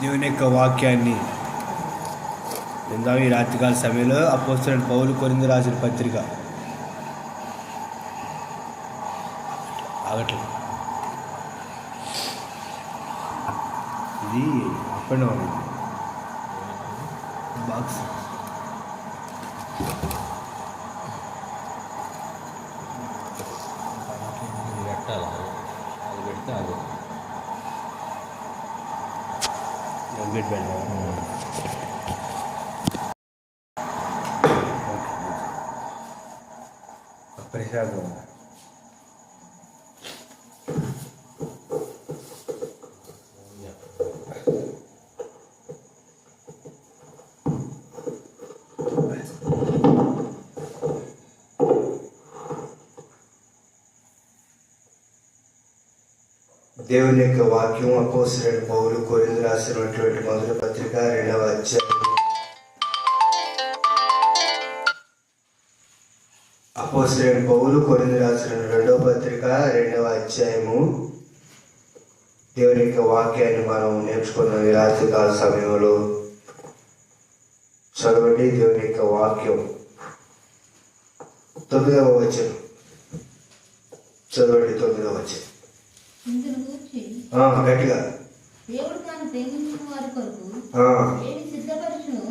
దేవుని యొక్క వాక్యాన్ని విందాం. ఈ రాత్రికాల సమయంలో అపోస్తలుడైన పౌలు కొరింథీ రాసిన పత్రిక ఆగట్లేదు. ఇది అప్ అండ్ డౌన్ బాక్స్. ప్రసాదం దేవుని యొక్క వాక్యం అపోస్తలుడైన పౌలు కొరింథీ రాసినటువంటి మొదటి పత్రిక 2వ అధ్యాయం. అపోస్తలుడైన పౌలు కొరింథీ రాసిన 2వ పత్రిక 2వ అధ్యాయము. దేవుని యొక్క వాక్యాన్ని మనం నేర్చుకున్న ఈ రాత్రికాల సమయంలో చదవండి. దేవుని యొక్క వాక్యం 9వ వచనం చదవండి. 9వ వచనం గట్టిగా. దేవుడు తాను ప్రేమించిన వారి కొరకు ఏమి సిద్ధపరచును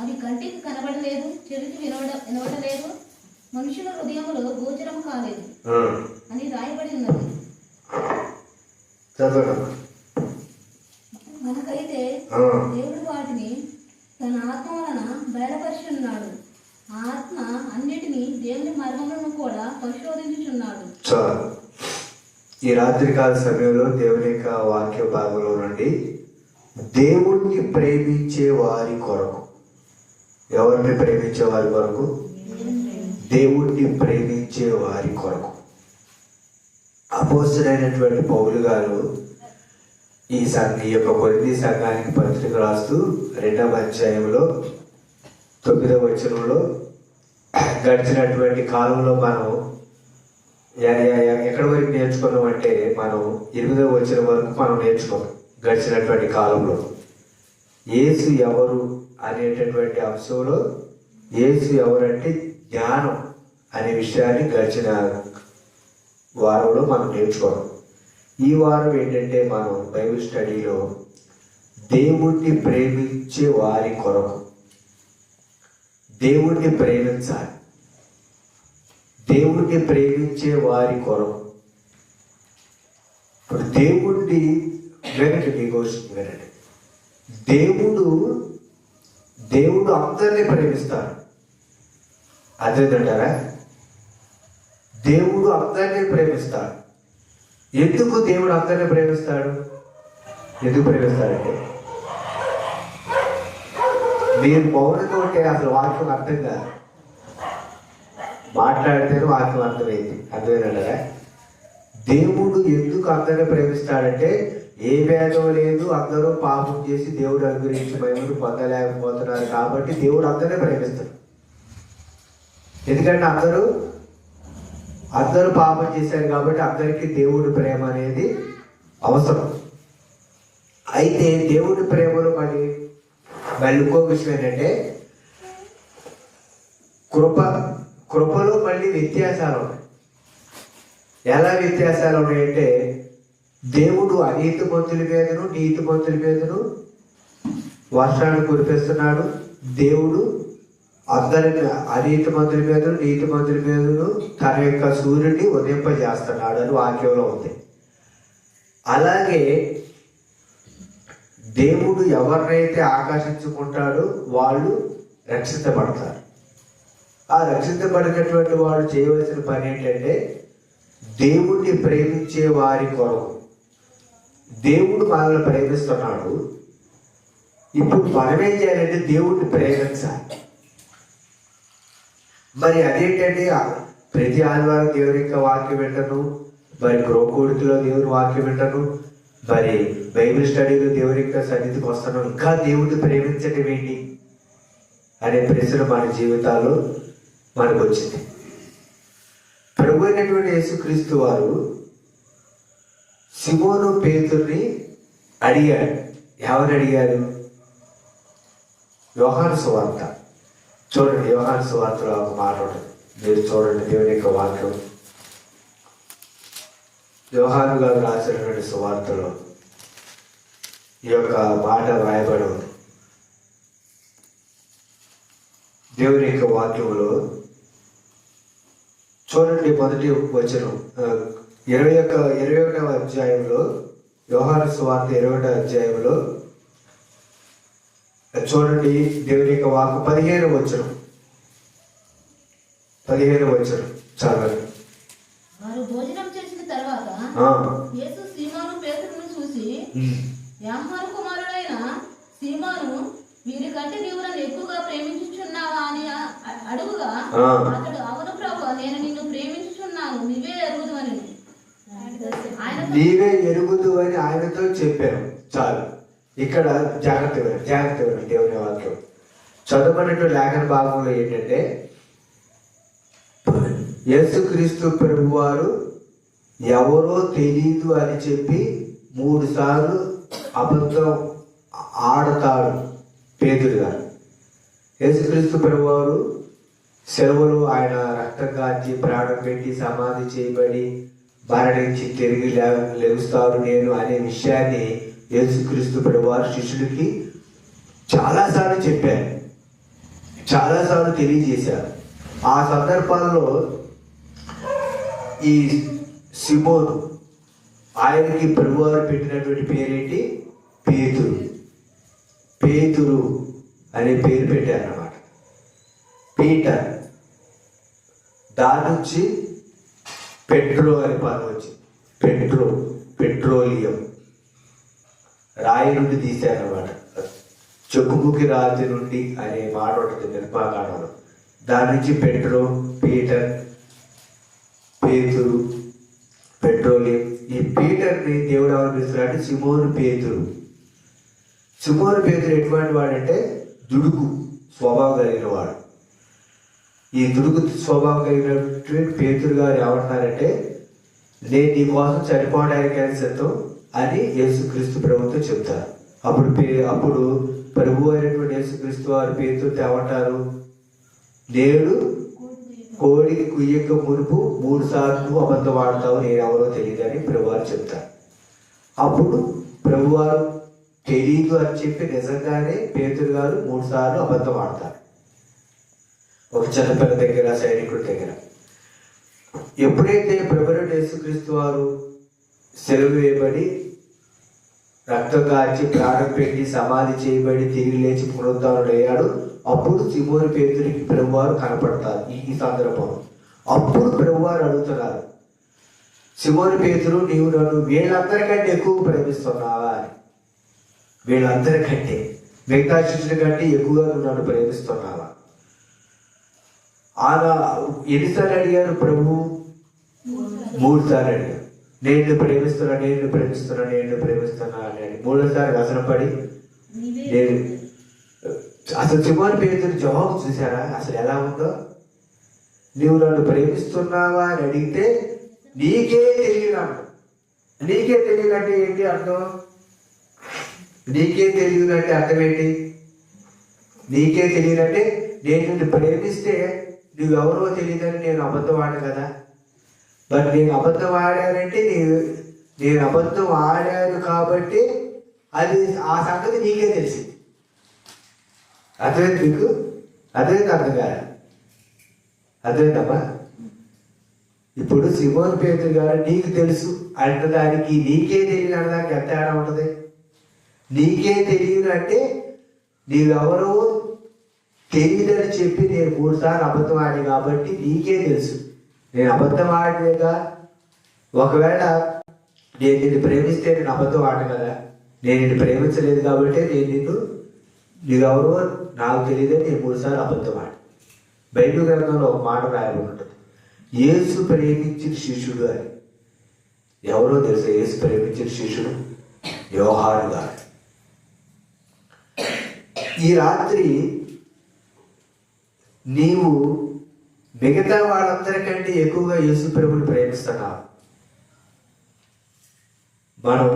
అది కంటికి కనబడలేదు, చెవికి వినబడలేదు, మనుషుల హృదయములో గోచరం కాలేదు అని రాయబడి ఉన్నది. మనకైతే దేవుడు వాటిని తన ఆత్మ వలన బయలుపరుచున్నాడు. ఆ ఆత్మ అన్నిటినీ దేవుని మర్మములను కూడా పరిశోధించుచున్నాడు. ఈ రాత్రికాల సమయంలో దేవుని యొక్క వాక్య భాగంలో నుండి దేవుణ్ణి ప్రేమించే వారి కొరకు, ఎవరిని ప్రేమించే వారి కొరకు? దేవుణ్ణి ప్రేమించే వారి కొరకు అపోస్తలుడైనటువంటి పౌలు గారు ఈ యొక్క కొరింథీ సంఘానికి పత్రిక రాస్తూ 2వ అధ్యాయంలో 9వ వచనంలో గడిచినటువంటి కాలంలో మనం ఎక్కడి వరకు నేర్చుకున్నాం అంటే మనం 8వ వచనం వరకు మనం నేర్చుకున్నాం. గడిచినటువంటి కాలంలో యేసు ఎవరు అనేటటువంటి అంశంలో యేసు ఎవరంటే జ్ఞానం అనే విషయాన్ని గడిచిన వారంలో మనం నేర్చుకున్నాం. ఈ వారం ఏంటంటే మనం బైబిల్ స్టడీలో దేవుణ్ణి ప్రేమించే వారి కొరకు, దేవుణ్ణి ప్రేమించాలి, దేవుణ్ణి ప్రేమించే వారి కొరకు. ఇప్పుడు దేవుణ్ణి వినండి, వినండి. దేవుడు అందరినీ ప్రేమిస్తాడు. అదేంటారా? దేవుడు అందరినీ ప్రేమిస్తాడు. ఎందుకు దేవుడు అందరినీ ప్రేమిస్తాడు? ఎందుకు ప్రేమిస్తాడంటే మీరు మౌనంగా ఉంటే అసలు వాక్యం అర్థం కాదు, మాట్లాడితేనే వాక్యం అర్థమైంది. అర్థమైనా? దేవుడు ఎందుకు అందరినీ ప్రేమిస్తాడంటే ఏ భేదం లేదు, అందరూ పాపం చేసి దేవుడు అనుగ్రహించి మహిమను పొందలేకపోతున్నారు కాబట్టి దేవుడు అందరినీ ప్రేమిస్తాడు. ఎందుకంటే అందరూ పాపం చేశారు కాబట్టి అందరికీ దేవుడి ప్రేమ అనేది అవసరం. అయితే దేవుడి ప్రేమలో మళ్ళీ ఇంకో విషయం ఏంటంటే కృపలో మళ్ళీ వ్యత్యాసాలు ఉన్నాయి. ఎలా వ్యత్యాసాలు ఉన్నాయంటే దేవుడు అనీతిమంతుల మీదను నీతిమంతుల మీదను వర్షాన్ని కురిపిస్తున్నాడు. దేవుడు అందరిని అనీతిమంతుల మీదను నీతిమంతుల మీదను తన యొక్క సూర్యుడిని ఉదయింపజేస్తున్నాడు అని వాక్యంలో ఉంది. అలాగే దేవుడు ఎవరినైతే ఆకర్షించుకుంటాడో వాళ్ళు రక్షించబడతారు. ఆ రక్షించబడినటువంటి వాడు చేయవలసిన పని ఏంటంటే దేవుణ్ణి ప్రేమించే వారి కొరకు. దేవుడు మనల్ని ప్రేమిస్తున్నాడు. ఇప్పుడు మనమేం చేయాలంటే దేవుణ్ణి ప్రేమించాలి. మరి అదేంటంటే ప్రతి ఆదివారం దేవుని యొక్క వాక్యం వింటాను, మరి గృహకూడికలో దేవుని వాక్యం వింటాను, మరి బైబిల్ స్టడీలో దేవుని యొక్క సన్నిధికి వస్తాను, ఇంకా దేవుడిని ప్రేమించడం ఏంటి అనే ప్రశ్న మన జీవితాల్లో మనకు వచ్చింది. ప్రభు అయినటువంటి యేసుక్రీస్తు వారు సిమోను పేతుర్ని అడిగాడు, ఎవరు అడిగారు? యోహాను సువార్త చూడండి. యోహాను సువార్తలో ఒక మాట ఉంటుంది, మీరు చూడండి. దేవుని యొక్క వాక్యం యోహాను గారు రాసినటువంటి సువార్తలో ఈ యొక్క మాట వ్రాయబడి ఉంది. దేవుని యొక్క వాక్యంలో చూడండి, మొదటి వచనం 21వ అధ్యాయంలో, యోహాను సువార్త 21వ అధ్యాయంలో చూడండి. దేవుని యొక్క వాక్యం 15వ వచనం చదవండి. వారు భోజనం చేసిన తర్వాత యేసు సీమోను పేతురును చూసి, యోహాను కుమారుడైన సీమోను, వీరికంటే నీవు నన్ను ఎక్కువగా ప్రేమించుచున్నావా అని అడుగుగా, అతడు, అవును ప్రభువా, నేను నిన్ను ప్రేమించుచున్నాను, నీవే ఎరుగుదు అని ఆయనతో చెప్పాను. చాలు. ఇక్కడ జాగ్రత్త దేవుని వాక్యం చదవనటువంటి లేఖన భాగంలో ఏంటంటే, యేసుక్రీస్తు ప్రభువారు ఎవరో తెలీదు అని చెప్పి 3 సార్లు అబద్ధం ఆడతాడు పేతురు గారు. యేసుక్రీస్తు ప్రభువారు సెలవులు ఆయన రక్తం కాచి ప్రాణం పెట్టి సమాధి చేయబడి మరణించి తిరిగి లెగుస్తాడు నేను అనే విషయాన్ని యేసుక్రీస్తు ప్రభువారు శిష్యుడికి చాలాసార్లు చెప్పారు, చాలాసార్లు తెలియజేశారు. ఆ సందర్భాల్లో ఈ సిమోను, ఆయనకి ప్రభువారు పెట్టినటువంటి పేరేంటి? పేతురు అనే పేరు పెట్టారన్నమాట. పీటర్, దాని నుంచి పెట్రో అనే పదం వచ్చింది. పెట్రోలియం, రాయి నుండి తీశారన్నమాట. చెక్కుముకి రాతి నుండి అనే మాట ఉంటుంది నిర్మాకాండంలో. దాని నుంచి పీటర్, పేతురు, పెట్రోలియం. ఈ పీటర్ని దేవుడు ఎవరు పిలుస్తున్నాడు? సిమోను పేతురు. సిమోను పేతురు ఎటువంటి వాడంటే దుడుకు స్వభావం కలిగిన వాడు. ఈ దుడుకు స్వభావం కలిగినటువంటి పేతురు గారు ఏమంటున్నారంటే, నేను నీ కోసం చనిపోవడానికి సిద్ధం అని యేసుక్రీస్తు ప్రభుతో చెప్తారు. అప్పుడు ప్రభు అయినటువంటి యేసుక్రీస్తు వారు పేతురుతో ఏమంటారు? నేడు కోడికి కుయ్యక మునుపు 3 సార్లు అబద్ధం ఆడతావు, నేనెవరో తెలియదు అని ప్రభువారు చెప్తారు. అప్పుడు ప్రభువారు తెలీదు అని చెప్పి నిజంగానే పేతురు గారు 3 సార్లు అబద్ధం ఆడతారు. ఒక చిన్నపిల్ల దగ్గర, సైనికుడి దగ్గర. ఎప్పుడైతే ప్రభువైన యేసుక్రీస్తు వారు సెలవు వేయబడి రక్తం కాచి ప్రాణం పెట్టి సమాధి చేయబడి తిరిగి లేచి పునరుద్ధానుడు అయ్యాడు, అప్పుడు సిమోను పేతురికి ప్రభువారు కనపడతారు. ఈ సందర్భంలో అప్పుడు ప్రభువారు అడుగుతున్నారు, సిమోను పేతురు, నీవు నన్ను వీళ్ళందరికంటే ఎక్కువ ప్రేమిస్తున్నావా అని. వీళ్ళందరికంటే, మిగతా శిష్యుల కంటే ఎక్కువగా నువ్వు నన్ను ప్రేమిస్తున్నావా? అలా ఎన్నిసార్లు అడిగారు ప్రభు? 3 సార్లు అడిగారు. నేను ప్రేమిస్తున్నా అని. 3సారి వ్యసనపడి నేను అసలు సిమోను పేతురు జవాబు చూసారా అసలు ఎలా ఉందో? నీవు నన్ను ప్రేమిస్తున్నావా అని అడిగితే నీకే తెలియదు. నీకే తెలియదంటే ఏంటి అర్థం? నీకే తెలియదంటే అర్థం ఏంటి? నీకే తెలియదంటే నేను నిన్ను ప్రేమిస్తే నువ్వెవరో తెలియదని నేను అబద్ధం ఆడాను కదా. బట్ నేను అబద్ధం ఆడానంటే నేను అబద్ధం ఆడాను కాబట్టి అది ఆ సంగతి నీకే తెలిసింది. అర్థమైంది మీకు? అర్థమైంది? అర్థం కాదు? అర్థమైందమ్మా? ఇప్పుడు సిమోను పేతురు గారు నీకు తెలుసు అంటదానికి నీకే తెలియదు అనడానికి ఎంత తేడా ఉంటుంది? నీకే తెలియదు అంటే నీవెవరో తెలియదని చెప్పి నేను 3 సార్లు అబద్ధం ఆడి కాబట్టి నీకే తెలుసు. నేను అబద్ధం ఆడలేగా. ఒకవేళ నేను నిన్ను ప్రేమిస్తే నేను అబద్ధం ఆడ కదా. నేను నిన్ను ప్రేమించలేదు కాబట్టి నీవెవరో నాకు తెలియదని నేను 3 సార్లు అబద్ధం ఆడి. బైబిల్ గ్రంథంలో ఒక మాట రాయబడి ఉంటుంది, యేసు ప్రేమించిన శిష్యుడు అని. ఎవరో తెలుసా యేసు ప్రేమించిన శిష్యుడు? యోహాను గారు. ఈ రాత్రి నీవు మిగతా వాళ్ళందరికంటే ఎక్కువగా యేసు ప్రభుని ప్రేమిస్తున్నావు. మనం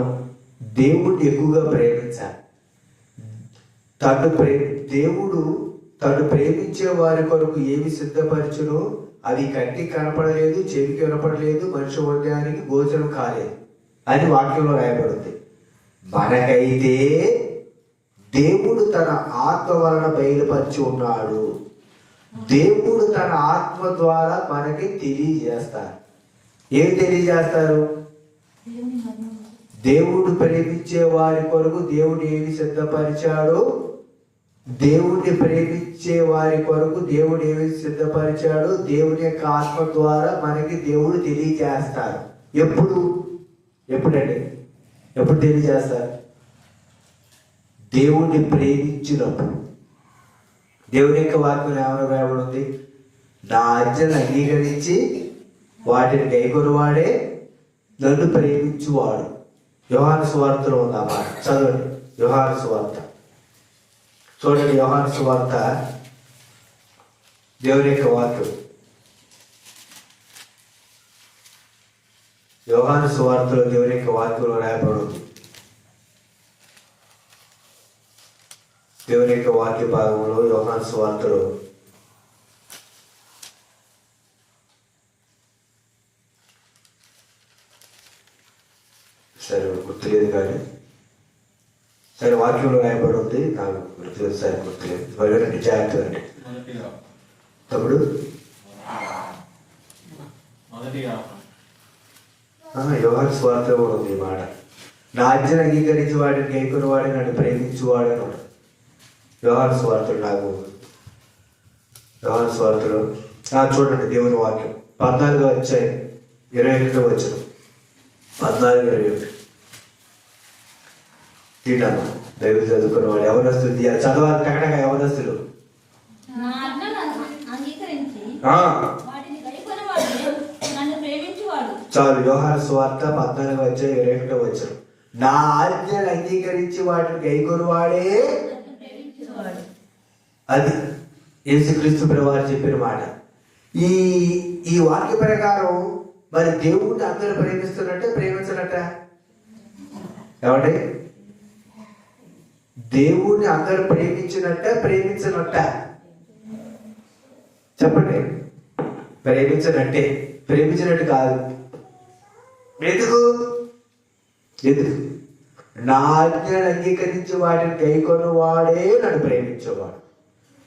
దేవుణ్ణి ఎక్కువగా ప్రేమించాలి. దేవుడు తను ప్రేమించే వారి కొరకు ఏమి సిద్ధపరచును అవి కంటికి కనపడలేదు, చెవికి వినపడలేదు, మనిషి హృదయానికి గోచరం కాలేదు అని వాక్యంలో రాయబడింది. మనకైతే దేవుడు తన ఆత్మ వలన బయలుపరిచి ఉన్నాడు. దేవుడు తన ఆత్మ ద్వారా మనకి తెలియజేస్తారు. ఏం తెలియజేస్తారు? దేవుడు ప్రేమించే వారి కొరకు దేవుడు ఏమి సిద్ధపరిచాడో, దేవుడిని ప్రేమించే వారి కొరకు దేవుడు ఏమి సిద్ధపరిచాడో దేవుని యొక్క ఆత్మ ద్వారా మనకి దేవుడు తెలియజేస్తారు. ఎప్పుడండి? ఎప్పుడు తెలియజేస్తారు? దేవుడిని ప్రేమించినప్పుడు. దేవుని యొక్క వాక్యం ఏమైనా రాయబడింది? నా ఆజ్ఞను అంగీకరించి వాటిని గైకొనువాడే నన్ను ప్రేమించువాడు. యోహాను సువార్తలో ఉంది ఆ మాట. చదవండి యోహాను సువార్త. చూడండి యోహాను సువార్త, దేవుని యొక్క వాక్యం. యోహాను సువార్తలో దేవుని యొక్క వాక్యంలో రాయబడింది. దేవుని యొక్క వాక్య భాగంలో యోహాను సువార్తలో సరే గుర్తులేదు కానీ సరే వాక్యంలో రాయబడి ఉంది, నాకు గుర్తులేదు, సరే గుర్తులేదు. మళ్ళీ జాగ్రత్త అండి తమ్ముడు. యోహాను సువార్తలో కూడా ఉంది ఈ మాట. నా ఆజ్ఞను అంగీకరించి వాడిని గైకొని వాడిని నన్ను ప్రేమించువాడు అని ఉన్నాడు. యోహాను సువార్తలు యోహాను సువార్తలు చూడండి దేవుని వాక్యం 14వ అధ్యాయం 21వ వచనం. 14:21 తీటమ్మా దైవ చదువుకున్న వాడు ఎవరస్తులు చదవాలి టకటక. ఎవరస్తులు చాలు. యోహాను సువార్త 14వ అధ్యాయం 21వ వచనం. నా ఆజ్ఞలు అంగీకరించి వాటిని గైకొని వాడే. అది యేసుక్రీస్తు ప్రభువారు చెప్పిన మాట. ఈ వాక్య ప్రకారం మరి దేవుడిని అందరూ ప్రేమిస్తున్నట్టే ప్రేమించనట్ట? ఏమంటే దేవుడిని అందరూ ప్రేమించినట్ట ప్రేమించనట్ట? చెప్పండి. ప్రేమించనట్టే, ప్రేమించినట్టు కాదు. ఎందుకు? నా ఆజ్ఞను అంగీకరించి వాటిని గైకొని వాడే నన్ను ప్రేమించేవాడు.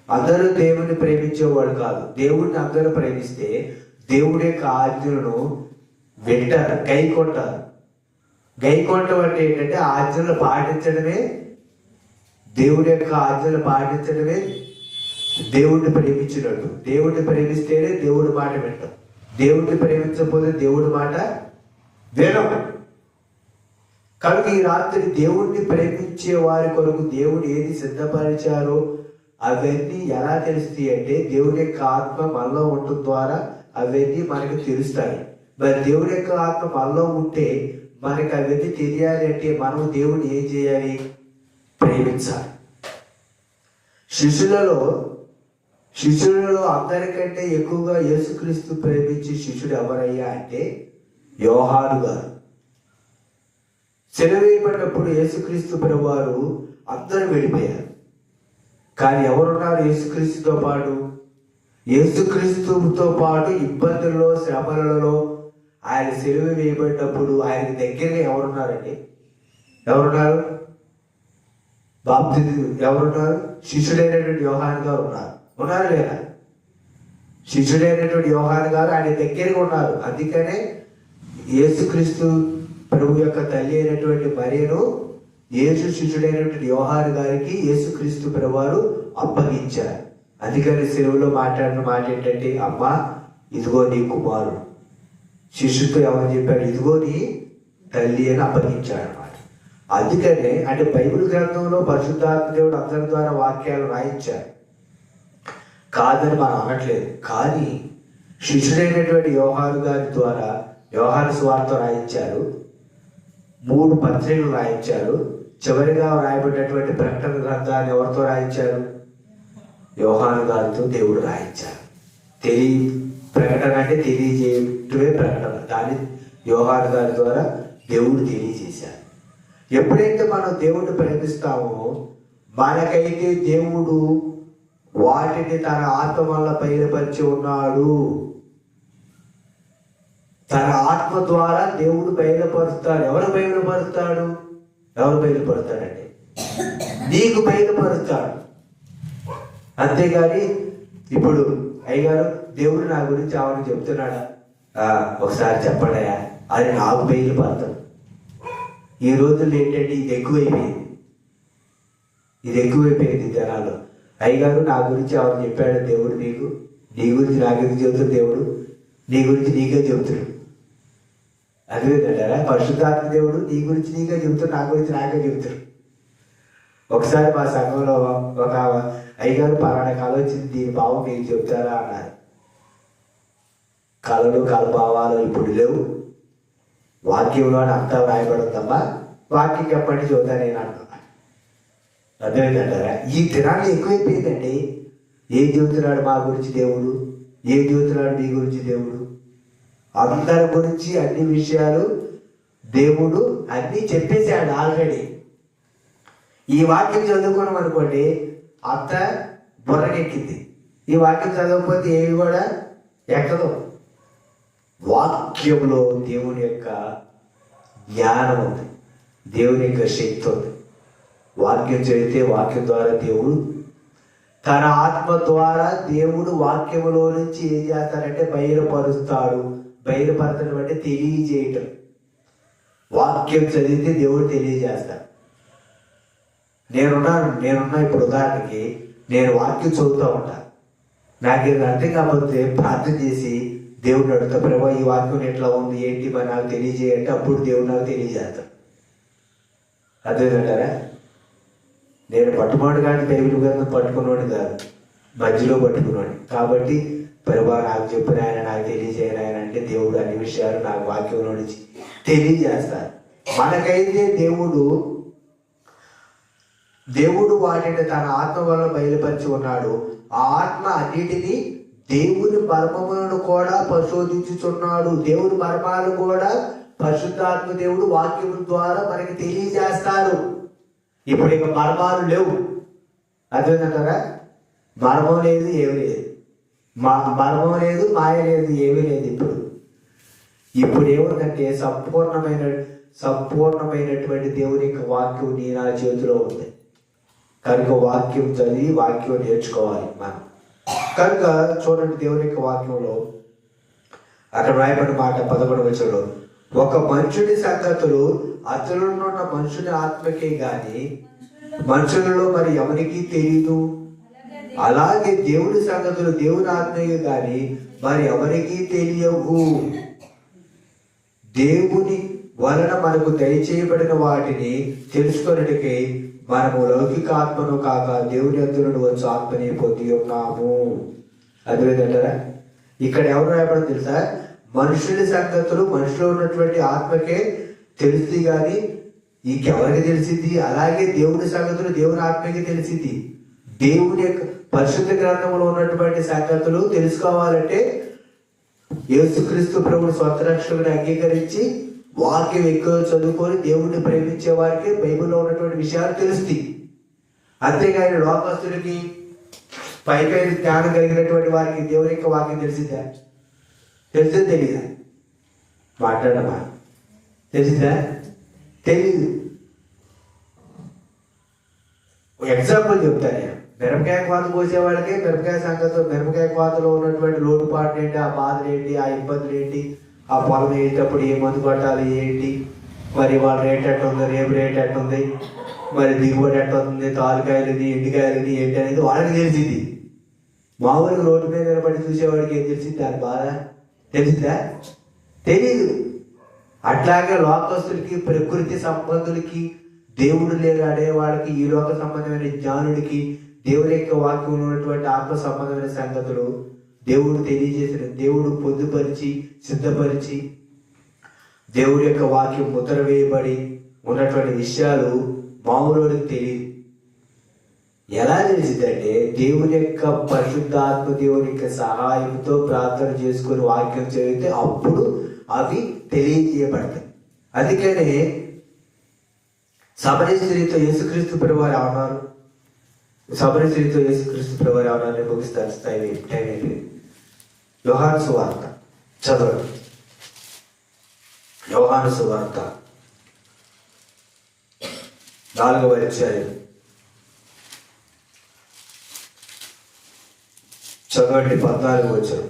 అందరూ దేవుడిని ప్రేమించేవాడు కాదు. దేవుడిని అందరూ ప్రేమిస్తే దేవుడి యొక్క ఆజ్ఞలను వింటారు, గైకొంటారు. గైకొంటం అంటే ఏంటంటే ఆజ్ఞలు పాటించడమే, దేవుడి యొక్క ఆజ్ఞలు పాటించడమే దేవుడిని ప్రేమించినట్టు. దేవుడిని ప్రేమిస్తేనే దేవుడి మాట వింటాం. దేవుడిని ప్రేమించకపోతే దేవుడి మాట వినం. కనుక ఈ రాత్రి దేవుడిని ప్రేమించే వారి కొరకు దేవుడు ఏది సిద్ధపరిచారో అవన్నీ ఎలా తెలుస్తాయి అంటే దేవుడి యొక్క ఆత్మ మనలో ఉండటం ద్వారా అవన్నీ మనకు తెలుస్తాయి. మరి దేవుడి యొక్క ఆత్మ మనలో ఉంటే మనకి అవన్నీ తెలియాలి అంటే మనం దేవుడిని ఏం చేయాలి? ప్రేమించాలి. శిష్యులలో అందరికంటే ఎక్కువగా యేసుక్రీస్తు ప్రేమించే శిష్యుడు ఎవరయ్యా అంటే యోహాను గారు. సెలవేయబడినప్పుడు యేసుక్రీస్తు ప్రభువారు అందరూ వెళ్ళిపోయారు. కానీ ఎవరున్నారు యేసుక్రీస్తుతో పాటు? యేసుక్రీస్తుతో పాటు ఇబ్బందుల్లో, శ్రమలలో ఆయన సెలవు వేయబడినప్పుడు ఆయన దగ్గరగా ఎవరున్నారండి? ఎవరున్నారు? ఎవరున్నారు? శిష్యుడైనటువంటి యోహాను గారు ఉన్నారు లేదా? శిష్యుడైనటువంటి యోహాను గారు ఆయన దగ్గరగా ఉన్నారు. అందుకనే యేసుక్రీస్తు ప్రభు యొక్క తల్లి అయినటువంటి మరియను యేసు శిష్యుడైనటువంటి యోహాను గారికి యేసుక్రీస్తు ప్రభువారు అప్పగించారు. అందుకని సెలవులో మాట్లాడిన మాట ఏంటంటే, అమ్మా ఇదిగో నీ కుమారుడు. శిష్యుతో ఎవరు చెప్పాడు? ఇదిగో నీ తల్లి అని అప్పగించాడు అన్నమాట. అందుకనే అంటే బైబిల్ గ్రంథంలో పరిశుద్ధాత్మ దేవుడు అందరి ద్వారా వాక్యాలు రాయించారు, కాదని మనం అనట్లేదు. కానీ శిష్యుడైనటువంటి యోహాను గారి ద్వారా యోహాను సువార్త రాయించారు, 3 పత్రికలు రాయించారు. చివరిగా రాయబడినటువంటి ప్రకటన గ్రంథాన్ని ఎవరితో రాయించారు? యోహాను గారితో దేవుడు రాయించారు. ప్రకటన అంటే తెలియజేయటమే ప్రకటన. దాన్ని యోహాను గారి ద్వారా దేవుడు తెలియజేశారు. ఎప్పుడైతే మనం దేవుడిని ప్రేమిస్తామో మనకైతే దేవుడు వాటిని తన ఆత్మ వల్ల బయలుపరిచి ఉన్నాడు. తన ఆత్మ ద్వారా దేవుడు బయలుపరుస్తాడు. ఎవరు బయలుపరుస్తాడండి? నీకు బయలుపరుస్తాడు. అంతేగాని ఇప్పుడు అయ్యగారు దేవుడు నా గురించి ఆవిడ చెప్తున్నాడా, ఒకసారి చెప్పడాయా అది నాకు బయలుపడతాడు. ఈ రోజుల్లో ఏంటంటే ఇది ఎక్కువైపోయింది జనాలు. అయ్యగారు నా గురించి ఆవిడ చెప్పాడు దేవుడు, నీ గురించి నాకెందుకు చెబుతాడు దేవుడు, నీ గురించి నీకే చెబుతాడు. అదేంటారా పరిశుద్ధాత్మ దేవుడు నీ గురించి నీకే చెబుతాడు, నా గురించి నాకే చెబుతాడు. ఒకసారి మా సంఘంలో ఒక అయ్యగారు పలానా కళ వచ్చింది, దీని భావం మీకు చెప్తారా అన్నారు. కళలు కలభావాలు ఇప్పుడు లేవు, వాక్యంలో అంతా రాయబడుతుందమ్మా, వాక్యం చెప్పండి చూద్దా నేను అంటున్నా. అర్థమైందంటారా? ఈ దినాన్ని ఎక్కువైపోయిందండి. ఏం చెబుతున్నాడు మా గురించి దేవుడు, ఏం చెబుతున్నాడు మీ గురించి దేవుడు, అందరి గురించి అన్ని విషయాలు దేవుడు అన్నీ చెప్పేశాడు ఆల్రెడీ. ఈ వాక్యం చదువుకున్నాం అనుకోండి, అంత బుర్రకెక్కింది. ఈ వాక్యం చదవకపోతే ఏవి కూడా ఎక్కదు. వాక్యంలో దేవుని యొక్క జ్ఞానం ఉంది, దేవుని యొక్క శక్తి ఉంది. వాక్యం చదివితే వాక్యం ద్వారా దేవుడు తన ఆత్మ ద్వారా దేవుడు వాక్యములో నుంచి ఏం చేస్తాడంటే బయలుపరుస్తాడు. బయలుపరచడం అంటే తెలియజేయటం. వాక్యం చదివితే దేవుడు తెలియజేస్తాడు. నేనున్నా ఇప్పుడు ఉదాహరణకి నేను వాక్యం చదువుతూ ఉంటాను. నాకు ఇది అర్థం కాకపోతే ప్రార్థన చేసి దేవుడిని అడుగుతా, ప్రభా ఈ వాక్యం ఎట్లా ఉంది ఏంటి మరి నాకు తెలియజేయంటే అప్పుడు దేవుడు నాకు తెలియజేస్తాడు. అర్థమైందంటారా? నేను పట్టుకోండి కానీ బైబిల్ గ్రంథం పట్టుకున్నాడు కాదు, మధ్యలో పట్టుకున్నాడు. కాబట్టి ప్రభా నాకు చెప్పిన ఆయన నాకు తెలియజేయను ఆయన అంటే దేవుడు అన్ని విషయాలు నాకు వాక్యంలో నుంచి తెలియజేస్తారు. మనకైతే దేవుడు వాటిని తన ఆత్మ వల్ల బయలుపరిచి ఉన్నాడు. ఆ ఆత్మ అన్నిటినీ దేవుని మర్మములను కూడా పరిశోధించుచున్నాడు. దేవుని మర్మాలు కూడా పరిశుద్ధాత్మ దేవుడు వాక్యం ద్వారా మనకి తెలియజేస్తారు. ఇప్పుడు ఇక మర్మాలు లేవు. అర్థమైందంటారా? మర్మం లేదు, ఏమీ లేదు. మర్మం లేదు, మాయ లేదు, ఏమీ లేదు. ఇప్పుడు ఏముందంటే సంపూర్ణమైనటువంటి దేవుని యొక్క వాక్యం నీ నా చేతిలో ఉంది. కనుక వాక్యం చదివి వాక్యం నేర్చుకోవాలి మనం. కనుక చూడండి, దేవుని యొక్క వాక్యంలో అక్కడ రాయబడిన మాట 11వ వచనంలో, ఒక మనుషుని సంగతులు అతనున్న మనుషుని ఆత్మకే గాని మనుషులలో మరి ఎవరికి తెలియదు. అలాగే దేవుని సంగతులు దేవుని ఆత్మకే గాని మరి ఎవరికి తెలియవు. దేవుని వలన మనకు దయచేయబడిన వాటిని తెలుసుకొనటికై మనము లౌకిక ఆత్మను కాక దేవుని యొద్ద నుండి వచ్చే ఆత్మని పొంది ఉన్నాము. అర్థమైందంటారా? ఇక్కడ ఎవరు రాయబడి తెలుసా? మనుషుల సంగతులు మనుషులో ఉన్నటువంటి ఆత్మకే తెలుస్తుంది కానీ ఇంకెవరికి తెలిసింది. అలాగే దేవుని సంగతులు దేవుని ఆత్మకి తెలిసింది. దేవుని యొక్క పరిశుద్ధ గ్రంథంలో ఉన్నటువంటి సంగతులు తెలుసుకోవాలంటే యేసుక్రీస్తు ప్రభువు స్వంత రక్షకుని అంగీకరించి వాక్యం ఎక్కువ చదువుకొని దేవుడిని ప్రేమించే వారికి బైబిల్లో ఉన్నటువంటి విషయాలు తెలుస్తాయి. అంతేగాని లోకస్తుడికి పైపై జ్ఞానం కలిగినటువంటి వారికి దేవుని యొక్క వాక్యం తెలిసిందా? తెలీదా? మాట్లాడమా? తెలిసిందా? తెలీదు. ఎగ్జాంపుల్ చెప్తాను నేను. మిరపకాయ కోత కోసే వాళ్ళకి మిరపకాయ కోతలో ఉన్నటువంటి లోటుపాట్లు ఏంటి, ఆ బాధలు ఏంటి, ఆ ఇబ్బందులు ఏంటి, ఆ పొలం వేసేటప్పుడు ఏ మందు కొట్టాలి ఏంటి, మరి వాళ్ళ రేట్ ఎట్టుంది, రేపు రేట్ ఎట్టుంది, మరి దిగుబడి ఎట్టుంది, తాలుకాయలు ఇది ఎండుకాయలు ఇది ఏంటి అనేది వాళ్ళకి తెలిసింది. మామూలుగా రోడ్డు మీద నిలబడి చూసేవాడికి ఏం తెలిసింది? దాని బాధ తెలిసిందా? తెలీదు. అట్లాగే లోకస్తులకి ప్రకృతి సంబంధులకి దేవుడు లేడు అనేవాడికి ఈ లోక సంబంధమైన జ్ఞానుడికి దేవుని యొక్క వాక్యంలో ఉన్నటువంటి ఆత్మ సంబంధమైన సంగతులు దేవుడు తెలియజేసిన, దేవుడు పొందుపరిచి సిద్ధపరిచి దేవుడి యొక్క వాక్యం ముద్ర వేయబడి ఉన్నటువంటి విషయాలు మామూలుడికి తెలియదు. ఎలా తెలిసిందంటే దేవుని యొక్క పరిశుద్ధాత్మ దేవుని యొక్క సహాయంతో ప్రార్థన చేసుకుని వాక్యం చదివితే అప్పుడు అవి తెలియజేయబడతాయి. అందుకనే సమరయ స్త్రీతో యేసుక్రీస్తు ప్రభువారు ఏమన్నారు? సమరశీలితో యేసుక్రీస్తు ప్రభువారు ఎవరైనా ముగిస్తారు. టైం అయిపోయింది. యోహాను సువార్త చదవండి. యోహాను సువార్త 4వ అధ్యాయం చదవండి. 14 వచనం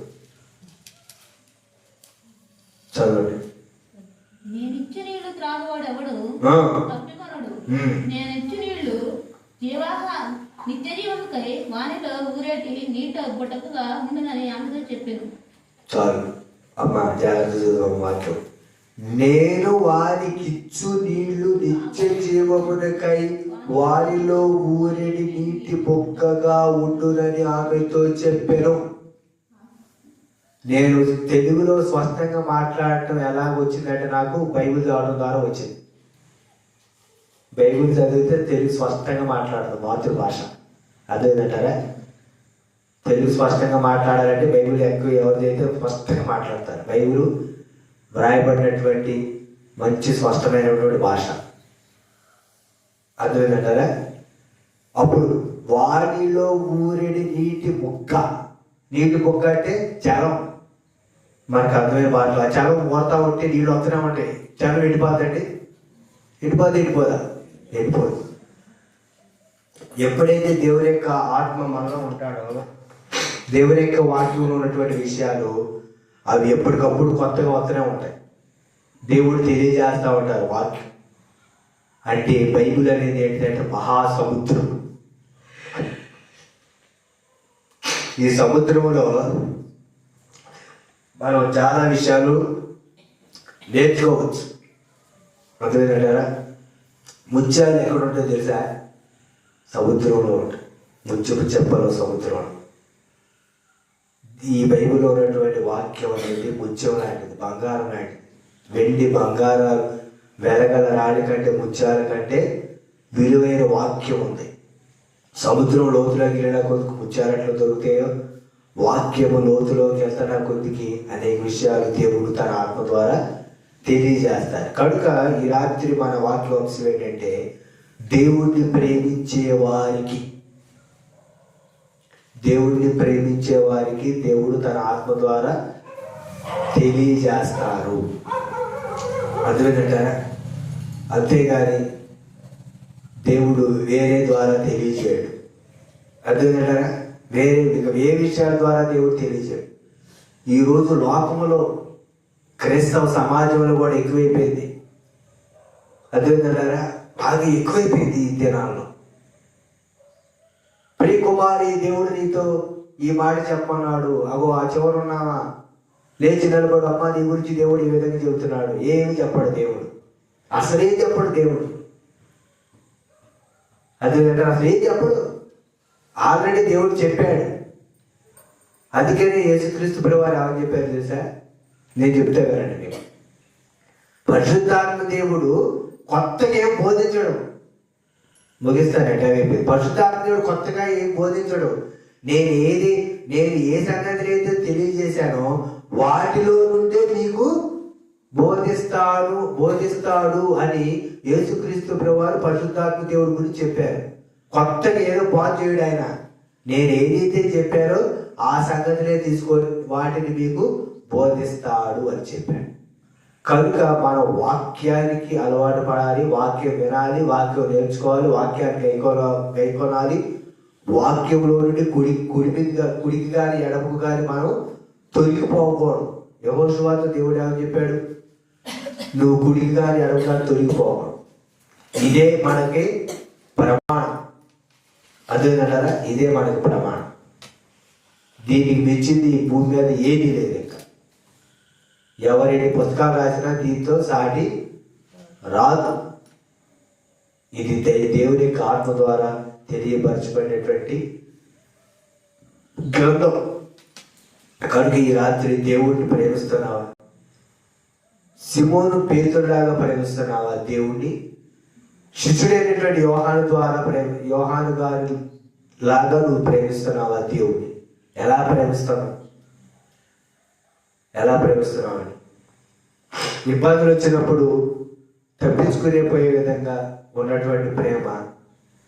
చదవండి. నేనిచ్చు నీళ్లు త్రాగువాడెవడు తప్పికొనడు. నేనిచ్చు నీళ్లు నిత్య జీవముకై వానిలో ఊరేటి నీట బుటకుగా ఉండునని ఆమెతో చెప్పాను. చాలు అమ్మ, జాగ్రత్త చదువు వాక్యం. నేను వారికిచ్చు నీళ్లు నిత్య జీవమునకై వారిలో ఊరేడి నీటి బొక్కగా ఉండునని ఆమెతో చెప్పాను. నేను తెలుగులో స్పష్టంగా మాట్లాడటం ఎలా వచ్చిందంటే నాకు బైబిల్ చదవడం ద్వారా వచ్చింది. బైబిల్ చదివితే తెలుగు స్పష్టంగా మాట్లాడతాం, మాతృభాష. అదేంటంటారా? తెలుగు స్పష్టంగా మాట్లాడాలంటే బైబిల్ ఎక్కువ ఎవరిదైతే స్పష్టంగా మాట్లాడతారు. బైబిల్ వ్రాయబడినటువంటి మంచి స్పష్టమైనటువంటి భాష. అర్థమైందంటారా? అప్పుడు వారిలో ఊరేడి నీటి బొక్క. నీటి బొక్క అంటే జలం. మనకు అర్థమైన భాషలో జలం ఊరుతా ఉంటే నీళ్ళు వస్తూనే ఉంటాయి. జలం ఎండిపోద్దండి? ఎండిపోదా? ఎండిపోదు. ఎప్పుడైతే దేవుని యొక్క ఆత్మ మనలో ఉంటాడో, దేవుని యొక్క వాక్యంలో ఉన్నటువంటి విషయాలు అవి ఎప్పటికప్పుడు కొత్తగా వస్తూనే ఉంటాయి. దేవుడు తెలియజేస్తూ ఉంటారు వాక్యం. అంటే బైబిల్ అనేది ఏంటంటే మహాసముద్రం. ఈ సముద్రంలో మనం చాలా విషయాలు నేర్చుకోవచ్చు. అర్థమైందంటారా? ముత్యాలు ఎక్కడ ఉంటుందో తెలుసా? సముద్రంలో ఉంటాయి. ముత్యపు చెప్పలు సముద్రంలో. ఈ బైబిల్లో ఉన్నటువంటి వాక్యం అనేది ముత్యం లాంటిది, బంగారం లాంటిది. వెండి బంగారాలు వెలగల రాణి కంటే, ముత్యాల కంటే విలువైన వాక్యం ఉంది. సముద్రం లోతులోకి వెళ్ళిన కొద్దికి ముత్యాలు ఎట్లా దొరుకుతాయో, వాక్యము లోతులోకి వెళ్తున్న కొద్దికి అనేక విషయాలు దేవుడు తన ఆత్మ ద్వారా తెలియజేస్తారు. కనుక ఈ రాత్రి మన వాక్యాంశం ఏంటంటే, దేవుణ్ణి ప్రేమించే వారికి దేవుడు తన ఆత్మ ద్వారా తెలియజేస్తారు. అర్థమైందంటారా? అంతేగాని దేవుడు వేరే ద్వారా తెలియజేయడు. అర్థమైందంటారా? ఏ విషయాల ద్వారా దేవుడు తెలియజేయడు. ఈరోజు లోకంలో క్రైస్తవ సమాజంలో కూడా ఎక్కువైపోయింది. అర్థమైందంటారా? బాగా ఎక్కువైపోయింది ఈ దినాల్లో. ప్రియకుమారి, దేవుడు నీతో ఈ మాట చెప్పన్నాడు, అగో ఆ చివరున్నావా, లేచి నిలబడు, అమ్మ నీ గురించి దేవుడు ఈ విధంగా చెబుతున్నాడు. ఏమి చెప్పడు దేవుడు, అసలేం చెప్పడు దేవుడు. అదేంటంటే అసలు ఏం చెప్పడు. ఆల్రెడీ దేవుడు చెప్పాడు. అందుకనే యేసుక్రీస్తు ప్రభువారు ఏమని చెప్పారు తెలుసా? నేను చెప్తా కదండి మీకు. పరిశుద్ధాత్మ దేవుడు కొత్తగా ఏం బోధించడు. ముగిస్తానంటే పరిశుద్ధాత్మ దేవుడు కొత్తగా ఏం బోధించడు. నేను ఏ సంగతి అయితే తెలియజేశానో వాటిలో నుండే మీకు బోధిస్తాడు అని యేసుక్రీస్తు ప్రభువారు పరిశుద్ధాత్మ దేవుడి గురించి చెప్పారు. కొత్తగా ఏదో బాగు చేయడు ఆయన. నేను ఏదైతే చెప్పారో ఆ సంగతినే తీసుకొని వాటిని మీకు బోధిస్తాడు అని చెప్పాడు. కనుక మనం వాక్యానికి అలవాటు పడాలి, వాక్యం వినాలి, వాక్యం నేర్చుకోవాలి, వాక్యాన్ని గైకొనాలి. వాక్యంలో నుండి కుడికి కానీ ఎడమకు కానీ మనం తొలగిపోకూడదు. యెహోషువతో దేవుడు ఏమని చెప్పాడు? నువ్వు కుడికి కానీ ఎడమ కానీ తొలగిపోకూడదు. ఇదే మనకి ప్రమాణం. అదేంటారా? ఇదే మనకి ప్రమాణం. దీనికి మించింది ఈ భూమి మీద ఏమీ లేదు. ఇంకా ఎవరైనా పుస్తకాలు రాసినా దీంతో సాటి రాదు. ఇది దేవుని యొక్క ఆత్మ ద్వారా తెలియపరచబడినటువంటి గ్రంథం. కనుక ఈ రాత్రి దేవుడిని ప్రేమిస్తున్నావా? సిమోను పేతురులాగా ప్రేమిస్తున్నావా దేవుణ్ణి? శిష్యుడైనటువంటి యోహాను గారి లాగా నువ్వు ప్రేమిస్తున్నావా దేవుణ్ణి? ఎలా ప్రేమిస్తున్నావు అని ఇబ్బందులు వచ్చినప్పుడు తప్పించుకునే పోయే విధంగా ఉన్నటువంటి ప్రేమ,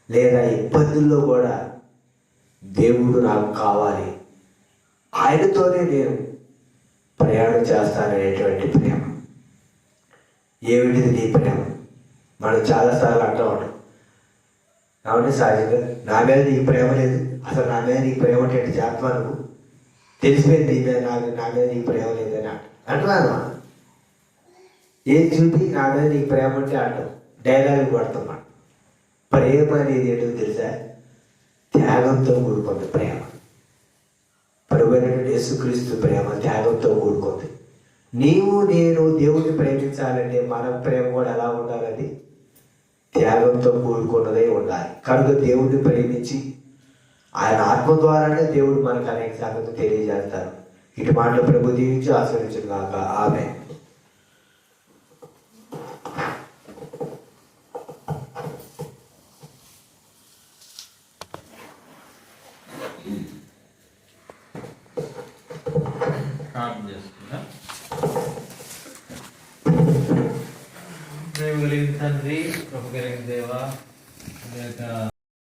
లేదా ఇబ్బందుల్లో కూడా దేవుడు నాకు కావాలి, ఆయనతోనే నేను ప్రయాణం చేస్తాననేటువంటి ప్రేమ. ఏమిటిది నీ ప్రేమ? మనం చాలాసార్లు అంటూ ఉంటాం, కాబట్టి సహజంగా నా మీద నీకు ప్రేమ లేదు, అసలు నా మీద నీకు ప్రేమ అంటే చేస్తావా, నువ్వు తెలిసిపోయింది నీ మీద నా మీద నీకు ప్రేమ లేదని అంటున్నాను. ఏం చూపి నా మీద నీకు ప్రేమ అంటే అంటాం, డైలాగ్ పడుతున్నాం. ప్రేమ అనేది ఏంటో తెలుసా? త్యాగంతో కూడుకుంది ప్రేమ. ప్రభువైనటువంటి యేసుక్రీస్తు ప్రేమ త్యాగంతో కూడుకుంది. నీవు నేను దేవుడిని ప్రేమించాలంటే మన ప్రేమ కూడా ఎలా ఉండాలని? త్యాగంతో కూడుకున్నదే ఉండాలి. కనుక దేవుడిని ప్రేమించి ఆయన ఆత్మ ద్వారానే దేవుడు మనకు అనేక సంగతులు తెలియజేస్తారు. ఇటు మాటలు ప్రభు దీవించి ఆశీర్వదించును గాక. ఆమేన్. ప్రార్థన చేసుకుందాం. ప్రేమ కలిగిన తండ్రి, కృప కలిగిన దేవా,